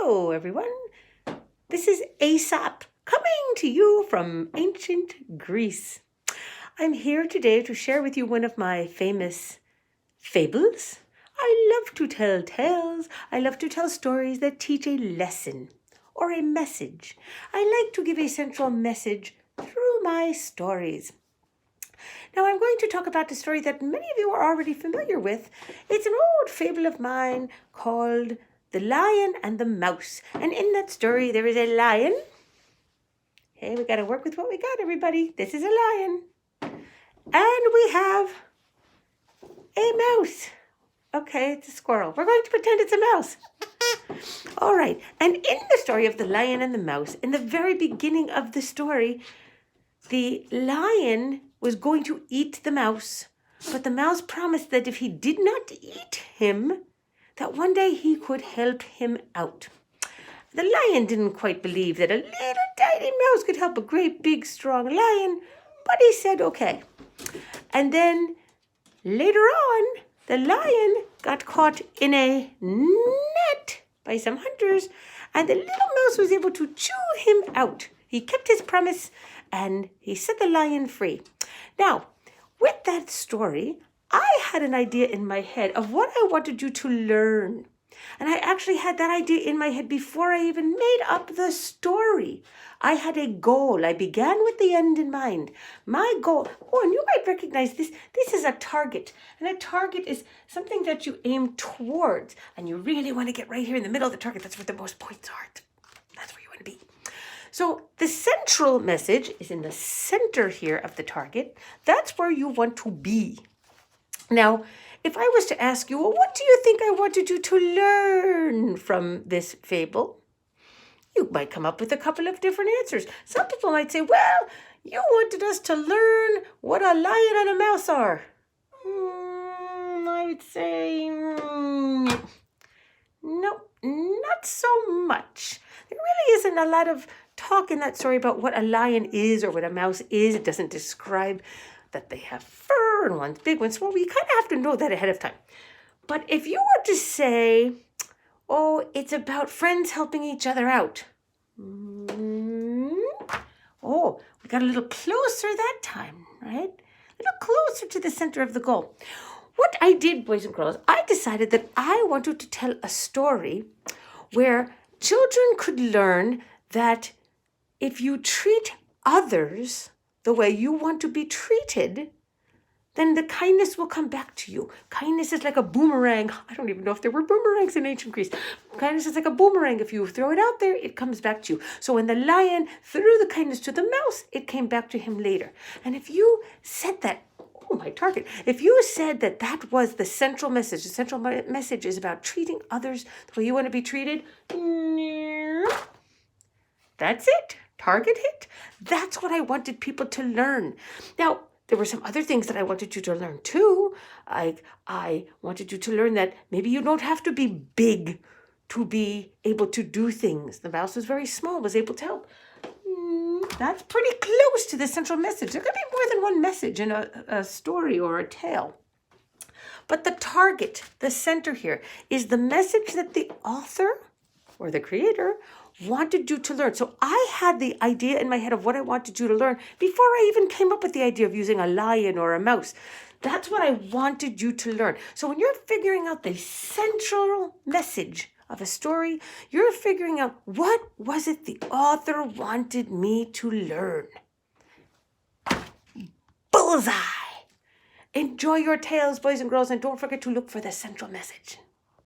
Hello, everyone. This is Aesop coming to you from ancient Greece. I'm here today to share with you one of my famous fables. I love to tell tales. I love to tell stories that teach a lesson or a message. I like to give a central message through my stories. Now, I'm going to talk about a story that many of you are already familiar with. It's an old fable of mine called The Lion and the Mouse. And in that story, there is a lion. Hey, we got to work with what we got, everybody. This is a lion. And we have a mouse. Okay, it's a squirrel. We're going to pretend it's a mouse. All right. And in the story of The Lion and the Mouse, in the very beginning of the story, the lion was going to eat the mouse, but the mouse promised that if he did not eat him, that one day he could help him out. The lion didn't quite believe that a little tiny mouse could help a great big strong lion, but he said okay. And then later on, the lion got caught in a net by some hunters, and the little mouse was able to chew him out. He kept his promise, and he set the lion free. Now, with that story, I had an idea in my head of what I wanted you to learn. And I actually had that idea in my head before I even made up the story. I had a goal. I began with the end in mind. My goal, and you might recognize this. This is a target. And a target is something that you aim towards. And you really want to get right here in the middle of the target. That's where the most points are. That's where you want to be. So the central message is in the center here of the target. That's where you want to be. Now, if I was to ask you, well, what do you think I wanted you to learn from this fable? You might come up with a couple of different answers. Some people might say, well, you wanted us to learn what a lion and a mouse are. I would say, no, not so much. There really isn't a lot of talk in that story about what a lion is or what a mouse is. It doesn't describe that they have fur and one's big, one's small. You kind of have to know that ahead of time. But if you were to say, oh, it's about friends helping each other out. Oh, we got a little closer that time, right? A little closer to the center of the goal. What I did, boys and girls, I decided that I wanted to tell a story where children could learn that if you treat others the way you want to be treated, then the kindness will come back to you. Kindness is like a boomerang. I don't even know if there were boomerangs in ancient Greece. Kindness is like a boomerang. If you throw it out there, it comes back to you. So when the lion threw the kindness to the mouse, it came back to him later. And if you said that, my target. If you said that that was the central message, the central message is about treating others the way you want to be treated, that's it. Target hit. That's what I wanted people to learn. Now, there were some other things that I wanted you to learn too. I wanted you to learn that maybe you don't have to be big to be able to do things. The mouse was very small, was able to help. That's pretty close to the central message. There could be more than one message in a story or a tale. But the target, the center here, is the message that the author or the creator wanted you to learn. So I had the idea in my head of what I wanted you to learn before I even came up with the idea of using a lion or a mouse. That's what I wanted you to learn. So when you're figuring out the central message of a story, you're figuring out what was it the author wanted me to learn. Bullseye! Enjoy your tales, boys and girls, and don't forget to look for the central message.